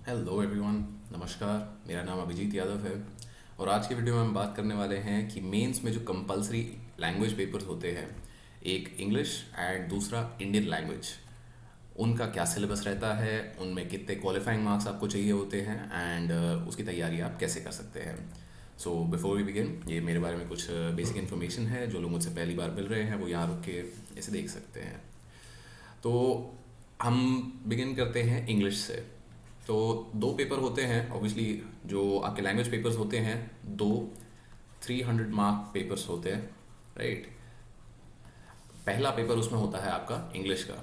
Hello everyone. नमस्कार। मेरा नाम अभिजीत यादव है और आज की वीडियो में हम बात करने वाले हैं कि मेंस में जो कंपलसरी लैंग्वेज पेपर्स होते हैं, एक इंग्लिश एंड दूसरा इंडियन लैंग्वेज, उनका क्या सिलेबस रहता है, उनमें कितने क्वालिफाइंग मार्क्स आपको चाहिए होते हैं एंड उसकी तैयारी आप कैसे कर सकते हैं। सो बिफोर वी बिगिन, ये मेरे बारे में कुछ बेसिक इन्फॉर्मेशन है। जो लोग मुझसे पहली बार मिल रहे हैं वो यहाँ रुक के इसे देख सकते हैं। तो हम बिगिन करते हैं इंग्लिश से। तो दो पेपर होते हैं ऑब्वियसली। जो आपके लैंग्वेज पेपर्स होते हैं, दो 300 मार्क पेपर्स होते हैं, राइट। पहला पेपर उसमें होता है आपका इंग्लिश का।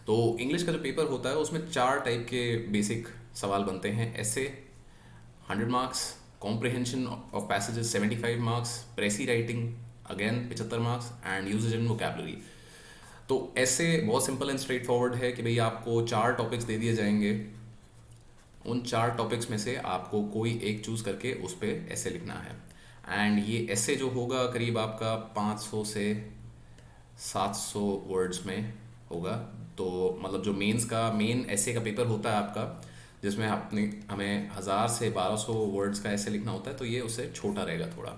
तो इंग्लिश का जो पेपर होता है उसमें चार टाइप के बेसिक सवाल बनते हैं। ऐसे 100 marks, comprehension of passages 75 marks, precis writing again 75 marks and usages in vocabulary. तो ऐसे बहुत सिंपल एंड स्ट्रेट फॉरवर्ड है कि भाई आपको चार टॉपिक्स दे दिए जाएंगे। उन चार टॉपिक्स में से आपको कोई एक चूज करके उस पर ऐसे लिखना है। एंड ये ऐसे जो होगा करीब आपका 500 से 700 वर्ड्स में होगा। तो मतलब जो मेन ऐसे का पेपर होता है आपका, जिसमें अपने हमें 1000 से 1200 वर्ड्स का ऐसे लिखना होता है, तो ये उससे छोटा रहेगा थोड़ा।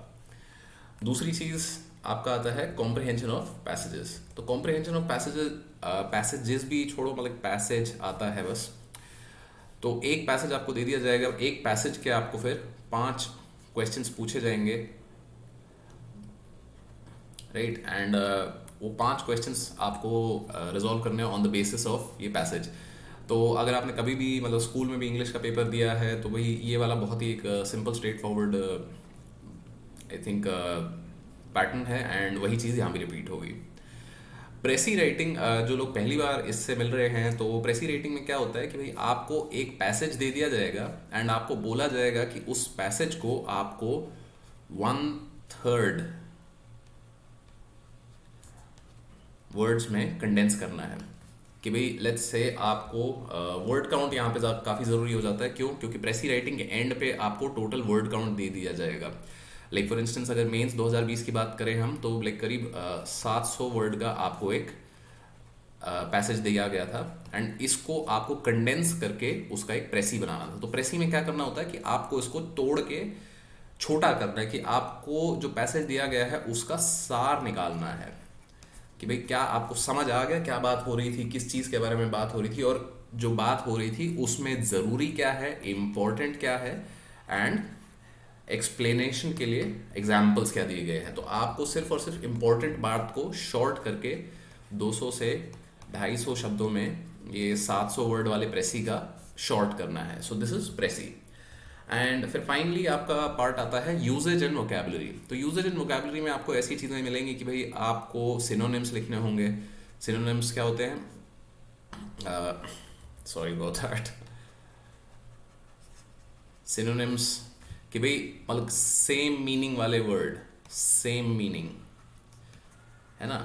दूसरी चीज़ आपका आता है कॉम्प्रिहेंशन ऑफ पैसेजेस। तो कॉम्प्रिहेंशन ऑफ पैसेजेस भी छोड़ो, मतलब पैसेज आता है बस। तो एक पैसेज आपको दे दिया जाएगा, एक पैसेज के आपको फिर 5 क्वेश्चंस पूछे जाएंगे, राइट। एंड वो 5 क्वेश्चंस आपको रिजॉल्व करने हैं ऑन द बेसिस ऑफ ये पैसेज। तो अगर आपने कभी भी मतलब स्कूल में भी इंग्लिश का पेपर दिया है तो वही ये वाला बहुत ही एक simple straight forward I think pattern है एंड वही चीज़ यहाँ भी रिपीट होगी। प्रेसी राइटिंग, जो लोग पहली बार इससे मिल रहे हैं, तो प्रेसी राइटिंग में क्या होता है कि भाई आपको एक पैसेज दे दिया जाएगा एंड आपको बोला जाएगा कि उस पैसेज को आपको 1/3 वर्ड्स में कंडेंस करना है। कि भाई लेट्स से आपको वर्ड काउंट यहाँ पे काफ़ी ज़रूरी हो जाता है। क्यों? क्योंकि प्रेसी राइटिंग के एंड पे आपको टोटल वर्ड काउंट दे दिया जाएगा। लाइक फॉर इंस्टेंस अगर मेंस 2020 की बात करें हम, तो लाइक करीब 700 वर्ड का आपको एक पैसेज दिया गया था एंड इसको आपको कंडेंस करके उसका एक प्रेसी बनाना था। तो प्रेसी में क्या करना होता है कि आपको इसको तोड़ के छोटा करना है, कि आपको जो पैसेज दिया गया है उसका सार निकालना है। कि भाई क्या आपको समझ आ गया क्या बात हो रही थी, किस चीज़ के बारे में बात हो रही थी, और जो बात हो रही थी उसमें ज़रूरी क्या है, इम्पोर्टेंट क्या है, एंड एक्सप्लेनेशन के लिए एग्जाम्पल्स क्या दिए गए हैं। तो आपको सिर्फ और सिर्फ इम्पोर्टेंट बात को शॉर्ट करके 200 से 250 शब्दों में ये 700 वर्ड वाले प्रेसी का शॉर्ट करना है। So this is precis. And फिर फाइनली आपका पार्ट आता है यूजेज एंड वोकेबलरी। तो यूजेज एंड वोकेबलरी में आपको ऐसी चीज़ें मिलेंगी कि भाई आपको सिनोनिम्स लिखने होंगे। सिनोनिम्स क्या होते हैं? Sorry about that. सिनोनिम्स कि भाई मतलब सेम मीनिंग वाले वर्ड, सेम मीनिंग, है ना।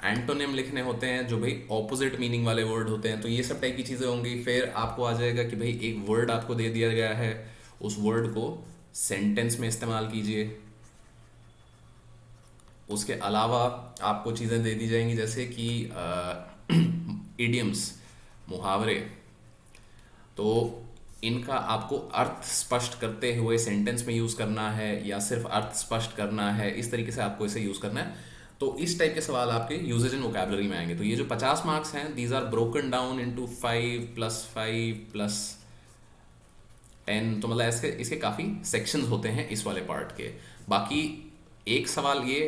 एंटोनिम लिखने होते हैं जो भाई ऑपोजिट मीनिंग वाले वर्ड होते हैं। तो ये सब टाइप की चीज़ें होंगी। फिर आपको आ जाएगा कि भाई एक वर्ड आपको दे दिया गया है, उस वर्ड को सेंटेंस में इस्तेमाल कीजिए। उसके अलावा आपको चीज़ें दे दी जाएंगी जैसे कि इडियम्स, मुहावरे। तो इनका आपको अर्थ स्पष्ट करते हुए सेंटेंस में यूज़ करना है या सिर्फ अर्थ स्पष्ट करना है, इस तरीके से आपको इसे यूज़ करना है। तो इस टाइप के सवाल आपके यूजेज एंड वोकेबलरी में आएंगे। तो ये जो 50 मार्क्स हैं, these are broken down into 5 + 5 + 10। तो मतलब इसके इसके काफ़ी सेक्शंस होते हैं इस वाले पार्ट के। बाकी एक सवाल ये,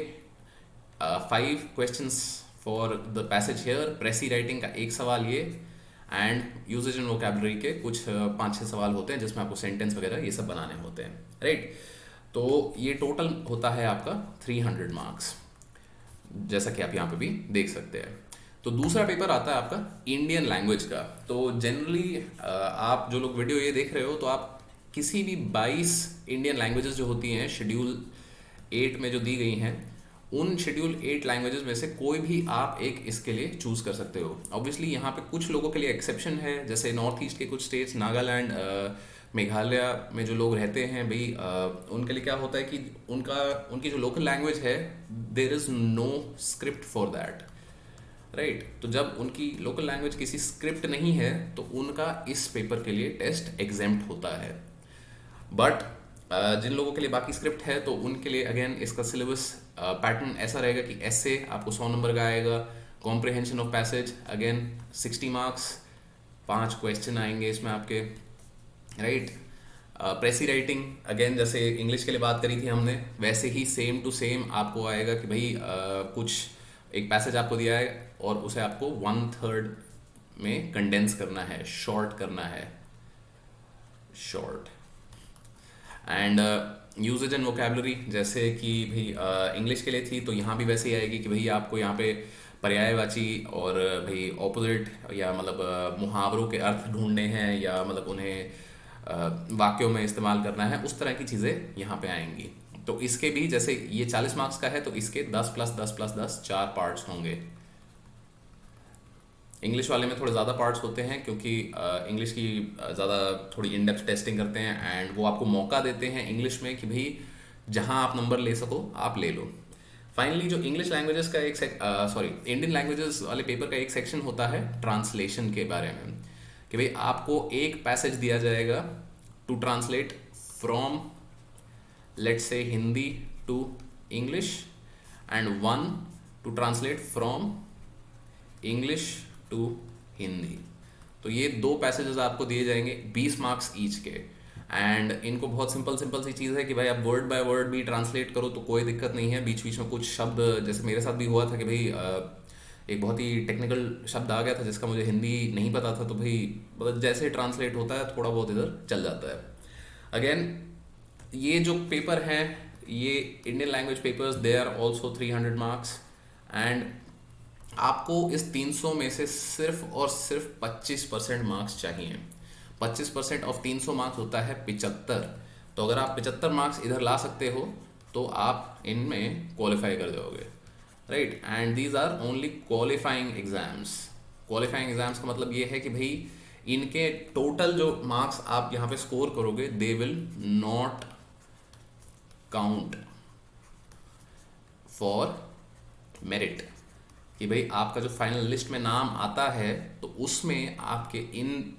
5 questions for the passage here, precis writing का एक सवाल ये, एंड यूजेज एंड वोकेबलरी के कुछ 5-6 सवाल होते हैं जिसमें आपको सेंटेंस वगैरह ये सब बनाने होते हैं, राइट। तो ये टोटल होता है आपका 300 मार्क्स, जैसा कि आप यहाँ पे भी देख सकते हैं। तो दूसरा पेपर आता है आपका इंडियन लैंग्वेज का। तो जनरली आप जो लोग वीडियो ये देख रहे हो, तो आप किसी भी 22 इंडियन लैंग्वेजेस जो होती हैं शेड्यूल 8 में जो दी गई हैं, उन शेड्यूल 8 लैंग्वेजेस में से कोई भी आप एक इसके लिए चूज़ कर सकते हो। ऑब्वियसली यहाँ पे कुछ लोगों के लिए एक्सेप्शन है, जैसे नॉर्थ ईस्ट के कुछ स्टेट्स, नागालैंड, मेघालय में जो लोग रहते हैं भाई, उनके लिए क्या होता है कि उनकी जो लोकल लैंग्वेज है, there is no script for that. Right. तो जब उनकी लोकल लैंग्वेज किसी स्क्रिप्ट नहीं है तो उनका इस पेपर के लिए टेस्ट एग्जेम्प्ट होता है। बट जिन लोगों के लिए बाकी स्क्रिप्ट है तो उनके लिए अगेन इसका सिलेबस पैटर्न ऐसा रहेगा कि ऐसे आपको 100 नंबर का आएगा। Comprehension of passage again 60 marks, 5 question आएंगे इसमें आपके, राइट। प्रेसी राइटिंग अगेन जैसे इंग्लिश के लिए बात करी थी हमने, वैसे ही सेम टू सेम आपको आएगा कि भाई कुछ एक पैसेज आपको दिया है और उसे आपको 1/3 में कंडेंस करना है, शॉर्ट करना है, short. And usages and vocabulary जैसे कि भाई इंग्लिश के लिए थी तो यहाँ भी वैसे ही आएगी कि भाई आपको यहाँ पे पर्यायवाची और भाई ऑपोजिट या मतलब मुहावरों के अर्थ ढूंढने हैं या मतलब उन्हें वाक्यों में इस्तेमाल करना है, उस तरह की चीज़ें यहाँ पे आएंगी। तो इसके भी जैसे ये 40 मार्क्स का है तो इसके 10 + 10 + 10 4 पार्ट्स होंगे। इंग्लिश वाले में थोड़े ज़्यादा पार्ट्स होते हैं क्योंकि इंग्लिश की ज़्यादा थोड़ी इन डेप्थ टेस्टिंग करते हैं एंड वो आपको मौका देते हैं इंग्लिश में कि भाई जहाँ आप नंबर ले सको आप ले लो। फाइनली जो इंग्लिश लैंग्वेजेस का एक इंडियन लैंग्वेजेस वाले पेपर का एक सेक्शन होता है ट्रांसलेशन के बारे में, कि भाई आपको एक पैसेज दिया जाएगा to translate from let's say Hindi to English and 1 to translate from English to Hindi. तो ये 2 पैसेजेस आपको दिए जाएंगे 20 मार्क्स ईच के। एंड इनको बहुत सिंपल सी चीज़ है कि भाई आप वर्ड बाय वर्ड भी ट्रांसलेट करो तो कोई दिक्कत नहीं है। बीच बीच में कुछ शब्द, जैसे मेरे साथ भी हुआ था कि भाई एक बहुत ही टेक्निकल शब्द आ गया था जिसका मुझे हिंदी नहीं पता था, तो भाई मतलब जैसे ट्रांसलेट होता है थोड़ा बहुत इधर चल जाता है। अगेन ये जो पेपर हैं ये Indian language papers, they are also 300 marks and आपको इस 300 में से सिर्फ और सिर्फ 25% मार्क्स चाहिए। 25% ऑफ 300 मार्क्स होता है 75। तो अगर आप 75 मार्क्स इधर ला सकते हो तो आप इनमें क्वालिफाई कर जाओगे, right. And these are only qualifying exams. Qualifying exams का मतलब ये है कि भाई इनके टोटल जो मार्क्स आप यहाँ पे स्कोर करोगे they will not count for merit, कि भाई आपका जो फाइनल लिस्ट में नाम आता है तो उसमें आपके in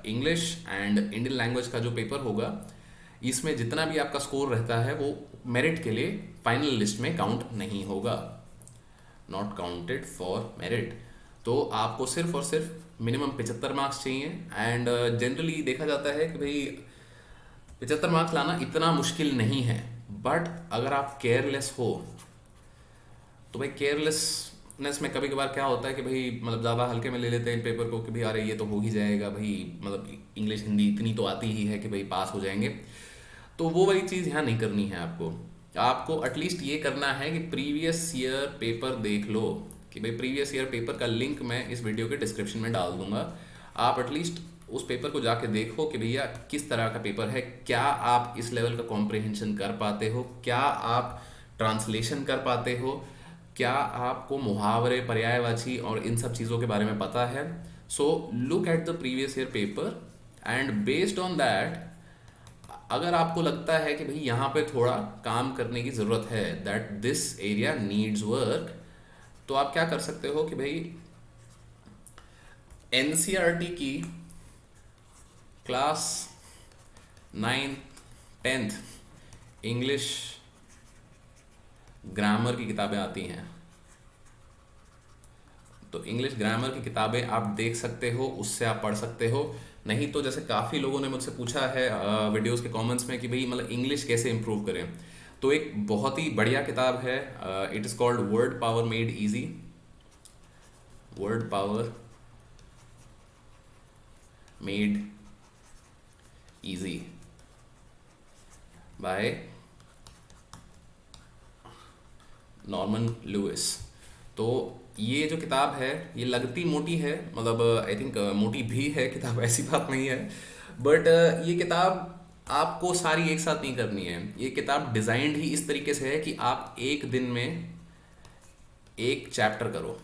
English and Indian language का जो पेपर होगा इसमें जितना भी आपका स्कोर रहता है वो मेरिट के लिए फाइनल लिस्ट में काउंट नहीं होगा, नॉट काउंटेड फॉर मेरिट। तो आपको सिर्फ और सिर्फ मिनिमम 75 मार्क्स चाहिए। एंड जनरली देखा जाता है कि भाई 75 मार्क्स लाना इतना मुश्किल नहीं है, बट अगर आप केयरलेस हो तो भाई केयरलेसनेस में कभी कभार क्या होता है कि भाई मतलब ज़्यादा हल्के में ले लेते हैं पेपर को कि भाई अरे ये तो हो ही जाएगा, भाई मतलब इंग्लिश हिंदी इतनी तो आती ही है कि भाई पास हो जाएंगे। तो वो वाली चीज़ यहाँ नहीं करनी है आपको एटलीस्ट ये करना है कि प्रीवियस ईयर पेपर देख लो, कि भाई प्रीवियस ईयर पेपर का लिंक मैं इस वीडियो के डिस्क्रिप्शन में डाल दूंगा। आप एटलीस्ट उस पेपर को जाके देखो कि भैया किस तरह का पेपर है, क्या आप इस लेवल का कॉम्प्रिहेंशन कर पाते हो, क्या आप ट्रांसलेशन कर पाते हो, क्या आपको मुहावरे, पर्यायवाची और इन सब चीज़ों के बारे में पता है। So look at the previous year paper and based on that अगर आपको लगता है कि भाई यहाँ पे थोड़ा काम करने की ज़रूरत है, that this area needs work, तो आप क्या कर सकते हो कि भाई एनसीईआरटी की class 9th 10th English grammar की किताबें आती हैं, तो इंग्लिश ग्रामर की किताबें आप देख सकते हो, उससे आप पढ़ सकते हो। नहीं तो जैसे काफ़ी लोगों ने मुझसे पूछा है वीडियोस के कमेंट्स में कि भाई मतलब इंग्लिश कैसे इम्प्रूव करें, तो एक बहुत ही बढ़िया किताब है, it is called word power made easy, word power made easy by Norman Lewis. तो ये जो किताब है ये लगती मोटी है, मतलब आई थिंक मोटी भी है किताब, ऐसी बात नहीं है, बट ये किताब आपको सारी एक साथ नहीं करनी है। ये किताब डिज़ाइंड ही इस तरीके से है कि आप एक दिन में एक चैप्टर करो,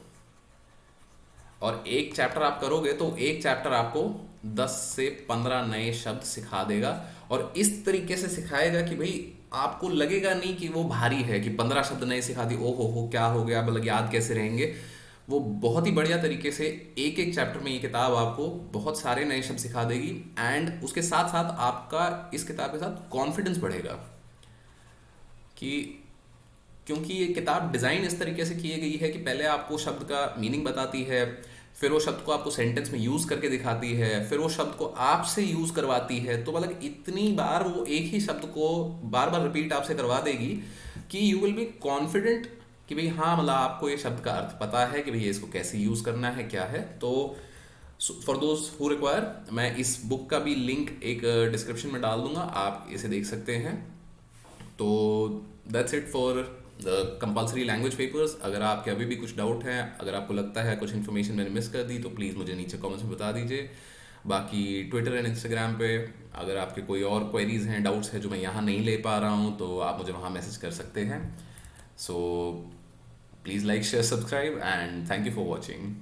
और एक चैप्टर आप करोगे तो एक चैप्टर आपको 10 से 15 नए शब्द सिखा देगा, और इस तरीके से सिखाएगा कि भाई आपको लगेगा नहीं कि वो भारी है कि 15 शब्द नए सिखा दी, ओ हो क्या हो गया, मतलब याद कैसे रहेंगे। वो बहुत ही बढ़िया तरीके से एक एक चैप्टर में ये किताब आपको बहुत सारे नए शब्द सिखा देगी, एंड उसके साथ साथ आपका इस किताब के साथ कॉन्फिडेंस बढ़ेगा कि, क्योंकि ये किताब डिज़ाइन इस तरीके से की गई है कि पहले आपको शब्द का मीनिंग बताती है, फिर वो शब्द को आपको सेंटेंस में यूज़ करके दिखाती है, फिर वो शब्द को आपसे यूज़ करवाती है। तो मतलब इतनी बार वो एक ही शब्द को बार बार रिपीट आपसे करवा देगी कि यू विल बी कॉन्फिडेंट कि भाई हाँ, मतलब आपको ये शब्द का अर्थ पता है कि भैया इसको कैसे यूज़ करना है, क्या है। तो फॉर दोज हु रिक्वायर, मैं इस बुक का भी लिंक एक डिस्क्रिप्शन में डाल दूंगा, आप इसे देख सकते हैं। तो that's it for the compulsory language papers. अगर आपके अभी भी कुछ डाउट हैं, अगर आपको लगता है कुछ इन्फॉर्मेशन मैंने मिस कर दी, तो प्लीज़ मुझे नीचे कमेंट्स में बता दीजिए। बाकी ट्विटर एंड इंस्टाग्राम पे अगर आपके कोई और क्वेरीज हैं, डाउट्स हैं जो मैं यहाँ नहीं ले पा रहा हूँ, तो आप मुझे वहाँ मैसेज कर सकते हैं। So please like, share, subscribe, and thank you for watching.